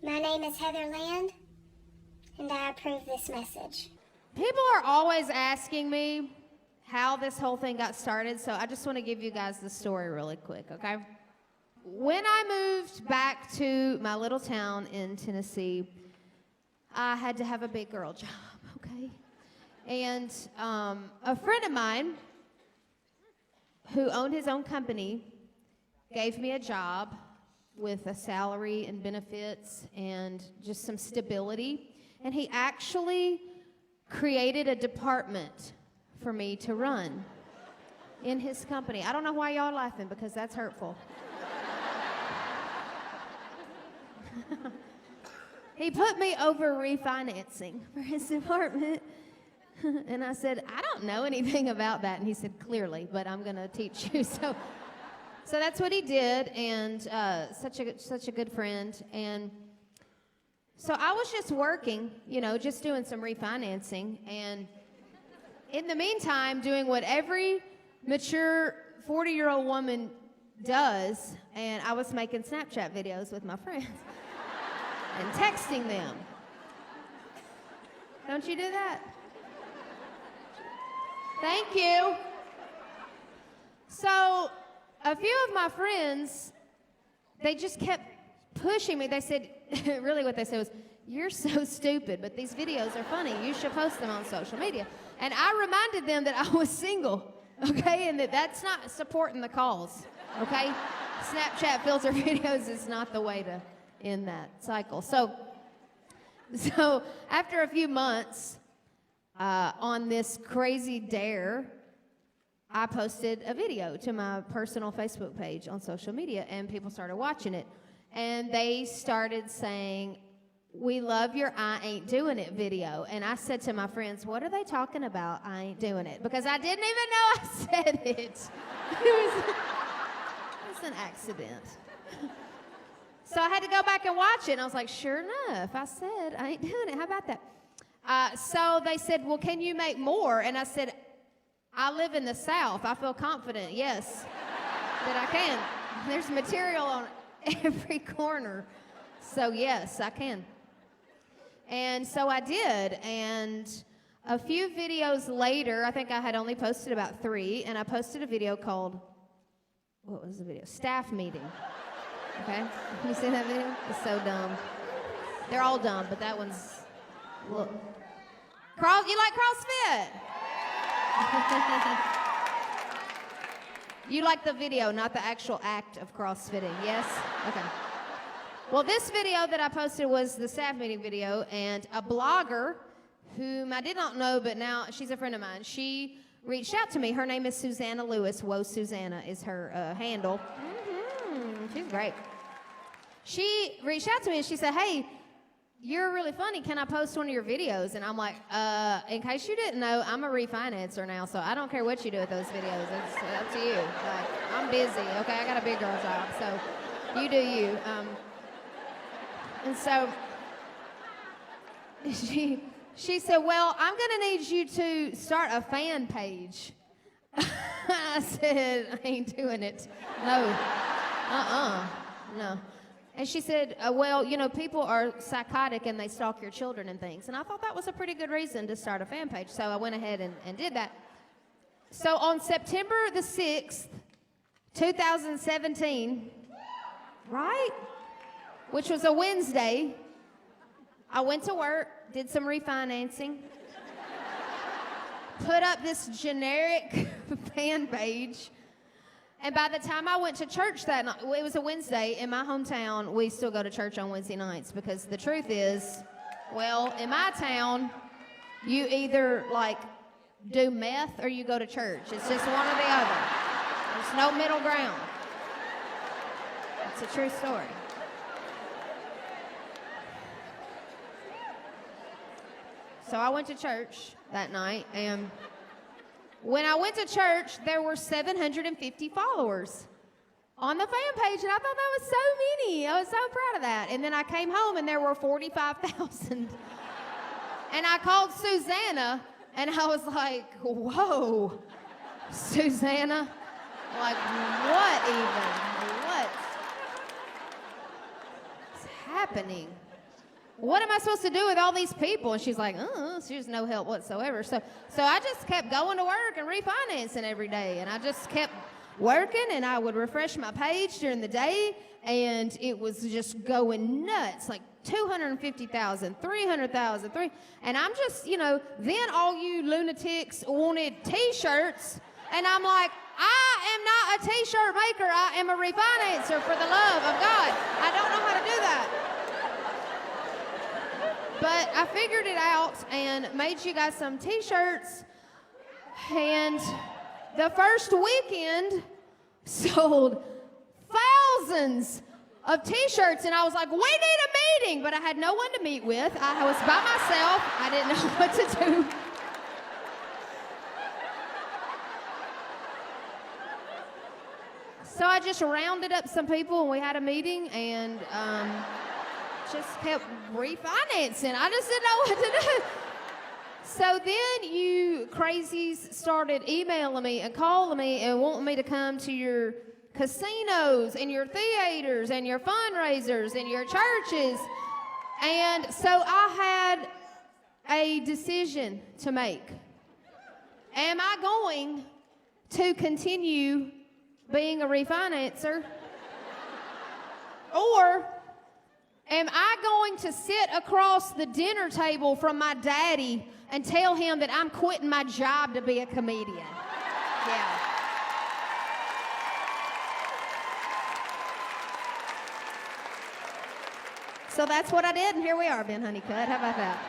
My name is Heather Land, and I approve this message. People are always asking me how this whole thing got started, so I just want to give you guys the story really quick, okay? When I moved back to my little town in Tennessee, I had to have a big girl job, okay? And a friend of mine who owned his own company gave me a job with a salary and benefits and just some stability. And he actually created a department for me to run in his company. I don't know why y'all are laughing, because that's hurtful. He put me over refinancing for his department. And I said, I don't know anything about that. And he said, clearly, but I'm going to teach you. So that's what he did, and such a good friend. And so I was just working, just doing some refinancing, and in the meantime, doing what every mature 40-year-old woman does, and I was making Snapchat videos with my friends and texting them. Don't you do that? Thank you. So a few of my friends, they just kept pushing me. They said, really what they said was, you're so stupid, but these videos are funny. You should post them on social media. And I reminded them that I was single, okay? And that's not supporting the cause, okay? Snapchat filter videos is not the way to end that cycle. So after a few months on this crazy dare, I posted a video to my personal Facebook page on social media, and people started watching it. And they started saying, we love your I ain't doing it video. And I said to my friends, what are they talking about, I ain't doing it? Because I didn't even know I said it. It was an accident. So I had to go back and watch it, and I was like, sure enough, I said, I ain't doing it. How about that? So they said, well, can you make more? And I said, I live in the South. I feel confident, yes, that I can. There's material on every corner. So yes, I can. And so I did. And a few videos later, I think I had only posted about 3, and I posted a video called, what was the video? Staff meeting. Okay? You see that video? It's so dumb. They're all dumb, but that one's, look. You like CrossFit? You like the video, not the actual act of CrossFitting, yes? Okay. Well, this video that I posted was the staff meeting video, and a blogger whom I did not know, but now she's a friend of mine, she reached out to me. Her name is Susanna Lewis. Whoa, Susanna is her handle. She's great. She reached out to me, and she said, hey, you're really funny. Can I post one of your videos? And I'm like, in case you didn't know, I'm a refinancer now, so I don't care what you do with those videos. It's up to you. Like, I'm busy, okay? I got a big girl job, so you do you. And so she said, well, I'm going to need you to start a fan page. I said, I ain't doing it. No. No. And she said, well, people are psychotic and they stalk your children and things. And I thought that was a pretty good reason to start a fan page. So I went ahead and did that. So on September the 6th, 2017, right? Which was a Wednesday, I went to work, did some refinancing, put up this generic fan page. And by the time I went to church that night, it was a Wednesday, in my hometown, we still go to church on Wednesday nights, because the truth is, well, in my town, you either, do meth or you go to church. It's just one or the other. There's no middle ground. It's a true story. So I went to church that night, and when I went to church, there were 750 followers on the fan page, and I thought that was so many. I was so proud of that. And then I came home, and there were 45,000. And I called Susanna, and I was like, whoa, Susanna? Like, what even? What's happening? what am I supposed to do with all these people? And she's like, she's no help whatsoever. So I just kept going to work and refinancing every day. And I just kept working, and I would refresh my page during the day, and it was just going nuts, like 250,000, 300,000, and I'm just, then all you lunatics wanted T-shirts, and I'm like, I am not a T-shirt maker. I am a refinancer for the love of God. I don't know how to do that. But I figured it out and made you guys some T-shirts, and the first weekend sold thousands of T-shirts, and I was like, we need a meeting, but I had no one to meet with. I was by myself. I didn't know what to do. So I just rounded up some people, and we had a meeting, and just kept refinancing. I just didn't know what to do. So then you crazies started emailing me and calling me and wanting me to come to your casinos and your theaters and your fundraisers and your churches. And so I had a decision to make. Am I going to continue being a refinancer? Or am I going to sit across the dinner table from my daddy and tell him that I'm quitting my job to be a comedian? Yeah. So that's what I did, and here we are, Ben Honeycutt. How about that?